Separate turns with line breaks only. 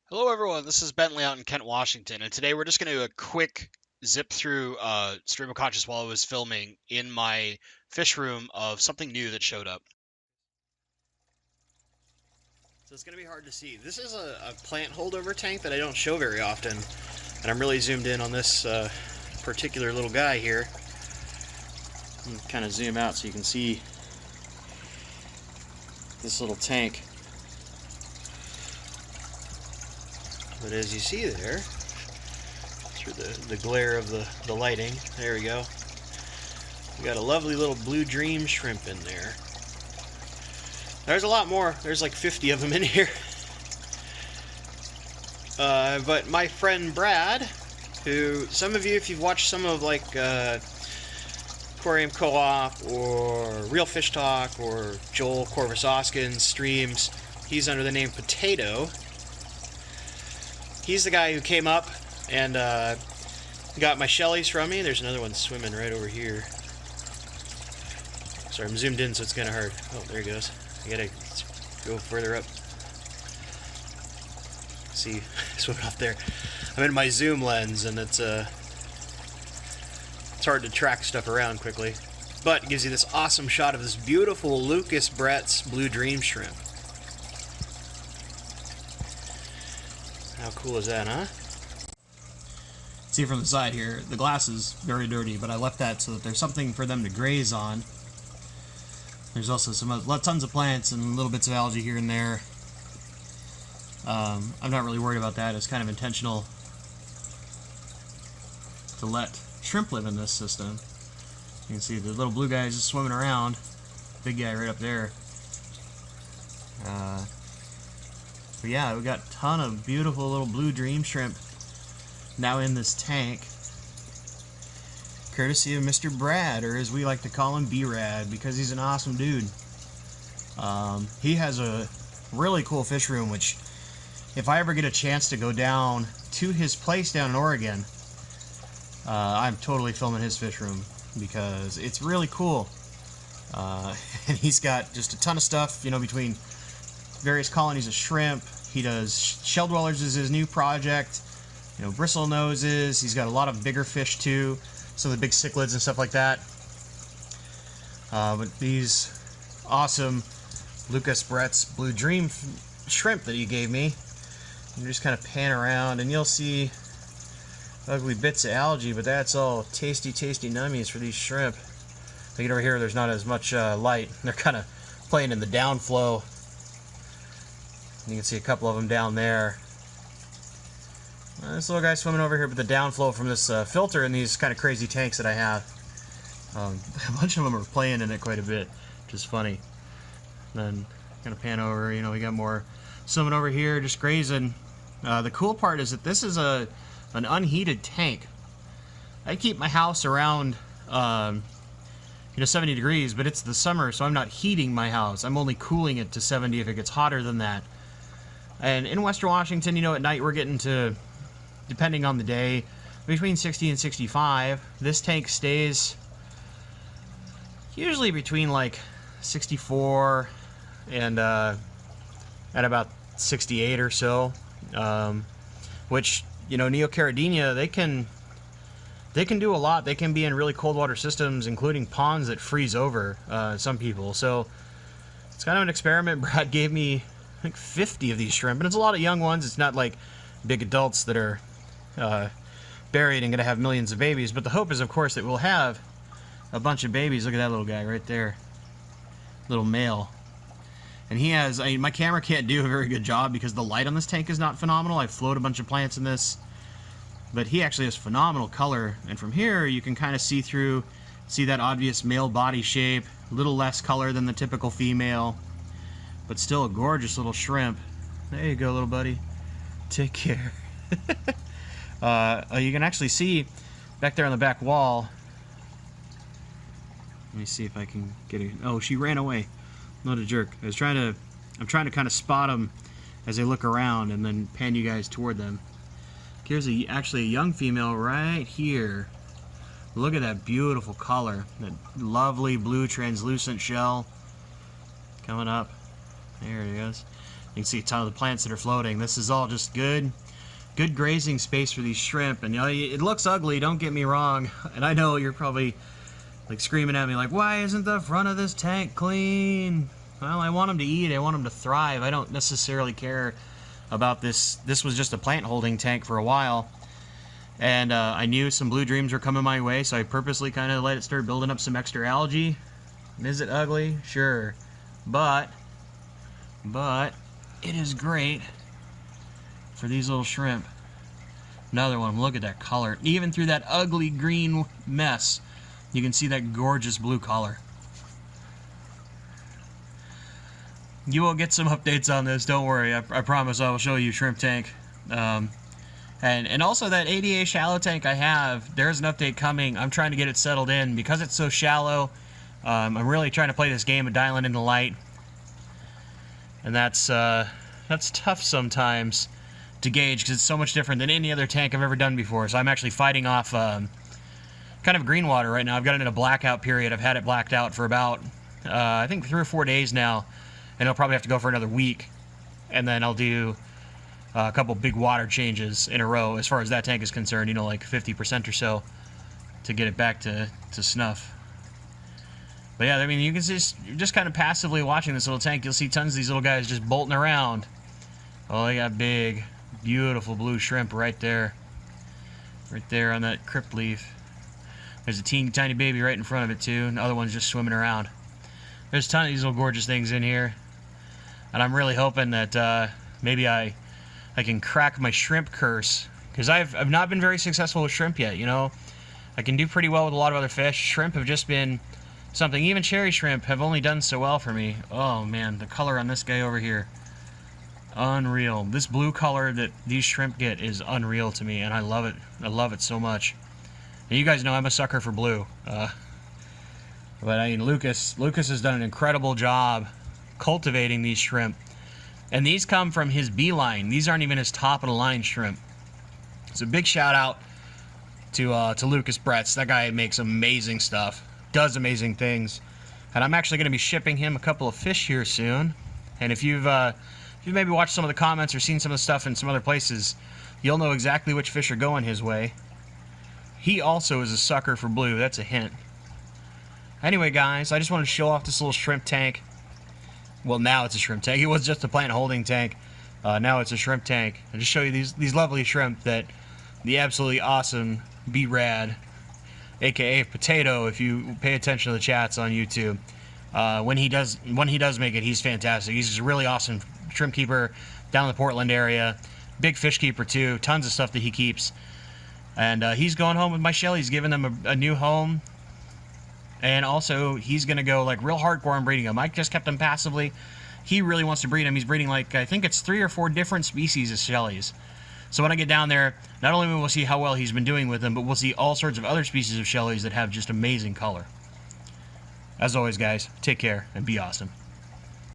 Hello everyone, this is Bentley out in Kent, Washington, and today we're just going to do a quick zip through stream of conscious while I was filming in my fish room of something new that showed up. So it's going to be hard to see. This is a plant holdover tank that I don't show very often, and I'm really zoomed in on this particular little guy here. Kind of zoom out so you can see this little tank. But as you see there, through the glare of the lighting, there we go. We got a lovely little blue dream shrimp in there. There's a lot more. There's like 50 of them in here. But my friend Brad, who some of you, if you've watched some of like Aquarium Co-op or Real Fish Talk or Joel Corvus-Oskin's streams, he's under the name Potato. He's the guy who came up and got my Shelleys from me. There's another one swimming right over here. Sorry, I'm zoomed in, so it's kind of hard. Oh, there he goes. I gotta go further up. See, swimming off there. I'm in my zoom lens, and it's hard to track stuff around quickly. But it gives you this awesome shot of this beautiful Lucas Bretz blue dream shrimp. How cool is that, huh? See from the side here, the glass is very dirty, but I left that so that there's something for them to graze on. There's also tons of plants and little bits of algae here and there. I'm not really worried about that. It's kind of intentional to let shrimp live in this system. You can see the little blue guy is just swimming around. Big guy right up there. But yeah, we got a ton of beautiful little blue dream shrimp now in this tank, courtesy of Mr. Brad, or as we like to call him, B-Rad, because he's an awesome dude. He has a really cool fish room, which if I ever get a chance to go down to his place down in Oregon, I'm totally filming his fish room because it's really cool. And he's got just a ton of stuff, you know, between various colonies of shrimp. He does shell dwellers is his new project, you know, bristle noses. He's got a lot of bigger fish too, some of the big cichlids and stuff like that. But these awesome Lucas Bretz blue dream shrimp that he gave me, you just kind of pan around and you'll see ugly bits of algae, but that's all tasty nummies for these shrimp. If you get over here, there's not as much light. They're kind of playing in the downflow. You can see a couple of them down there. This little guy swimming over here with the downflow from this filter in these kind of crazy tanks that I have. A bunch of them are playing in it quite a bit, which is funny. And then kind of pan over, you know, we got more swimming over here, just grazing. The cool part is that this is an unheated tank. I keep my house around 70 degrees, but it's the summer, so I'm not heating my house. I'm only cooling it to 70 if it gets hotter than that. And in Western Washington, you know, at night we're getting to, depending on the day, between 60 and 65. This tank stays usually between like 64 and at about 68 or so. Which, you know, Neocaridina, they can do a lot. They can be in really cold water systems, including ponds that freeze over, some people. So it's kind of an experiment. Brad gave me, I think, 50 of these shrimp, and it's a lot of young ones. It's not like big adults that are buried and going to have millions of babies, but the hope is, of course, that we'll have a bunch of babies. Look at that little guy right there, little male. And he has, I mean, my camera can't do a very good job because the light on this tank is not phenomenal. I float a bunch of plants in this, but he actually has phenomenal color, and from here you can kind of see through, see that obvious male body shape, a little less color than the typical female, but still a gorgeous little shrimp. There you go, little buddy. Take care. You can actually see back there on the back wall. Let me see if I can get it. Oh, she ran away. Not a jerk. I'm trying to kind of spot them as they look around and then pan you guys toward them. Here's actually a young female right here. Look at that beautiful color. That lovely blue translucent shell coming up. There it is. You can see a ton of the plants that are floating. This is all just good grazing space for these shrimp. And you know, it looks ugly, don't get me wrong. And I know you're probably like screaming at me like, why isn't the front of this tank clean? Well, I want them to eat, I want them to thrive. I don't necessarily care about this. This was just a plant holding tank for a while. And I knew some blue dreams were coming my way, so I purposely kind of let it start building up some extra algae. Is it ugly? Sure. But it is great for these little shrimp. Another one, look at that color. Even through that ugly green mess, you can see that gorgeous blue color. You will get some updates on this, don't worry. I promise I will show you shrimp tank. And also that ADA shallow tank I have, there's an update coming. I'm trying to get it settled in because it's so shallow. I'm really trying to play this game of dialing in the light, and that's tough sometimes to gauge because it's so much different than any other tank I've ever done before. So I'm actually fighting off kind of green water right now. I've got it in a blackout period. I've had it blacked out for about I think 3 or 4 days now, and I'll probably have to go for another week, and then I'll do a couple big water changes in a row as far as that tank is concerned, you know, like 50% or so to get it back to snuff. But yeah, I mean, you can you're just kind of passively watching this little tank. You'll see tons of these little guys just bolting around. Oh, they got big, beautiful blue shrimp right there on that crypt leaf. There's a teeny tiny baby right in front of it too, and the other one's just swimming around. There's a ton of these little gorgeous things in here, and I'm really hoping that maybe I can crack my shrimp curse, because I've not been very successful with shrimp yet. You know, I can do pretty well with a lot of other fish. Shrimp have just been something. Even cherry shrimp have only done so well for me. Oh man, the color on this guy over here, unreal. This blue color that these shrimp get is unreal to me, and I love it. I love it so much. And you guys know I'm a sucker for blue. But I mean, Lucas has done an incredible job cultivating these shrimp. And these come from his beeline. These aren't even his top of the line shrimp. So big shout out to Lucas Bretz. That guy makes amazing stuff, does amazing things, and I'm actually going to be shipping him a couple of fish here soon. And if you've maybe watched some of the comments or seen some of the stuff in some other places, you'll know exactly which fish are going his way. He also is a sucker for blue. That's a hint. Anyway, guys, I just wanted to show off this little shrimp tank. Well, now it's a shrimp tank. It was just a plant holding tank. Now it's a shrimp tank. I'll just show you these lovely shrimp that the absolutely awesome B-Rad, aka Potato, if you pay attention to the chats on YouTube. When he does make it, he's fantastic. He's just a really awesome shrimp keeper down in the Portland area. Big fish keeper too. Tons of stuff that he keeps. And he's going home with my shell. He's giving them a new home. And also, he's going to go like real hardcore on breeding them. I just kept them passively. He really wants to breed them. He's breeding like, I think it's 3 or 4 different species of shellies. So when I get down there, not only will we see how well he's been doing with them, but we'll see all sorts of other species of shellies that have just amazing color. As always, guys, take care and be awesome.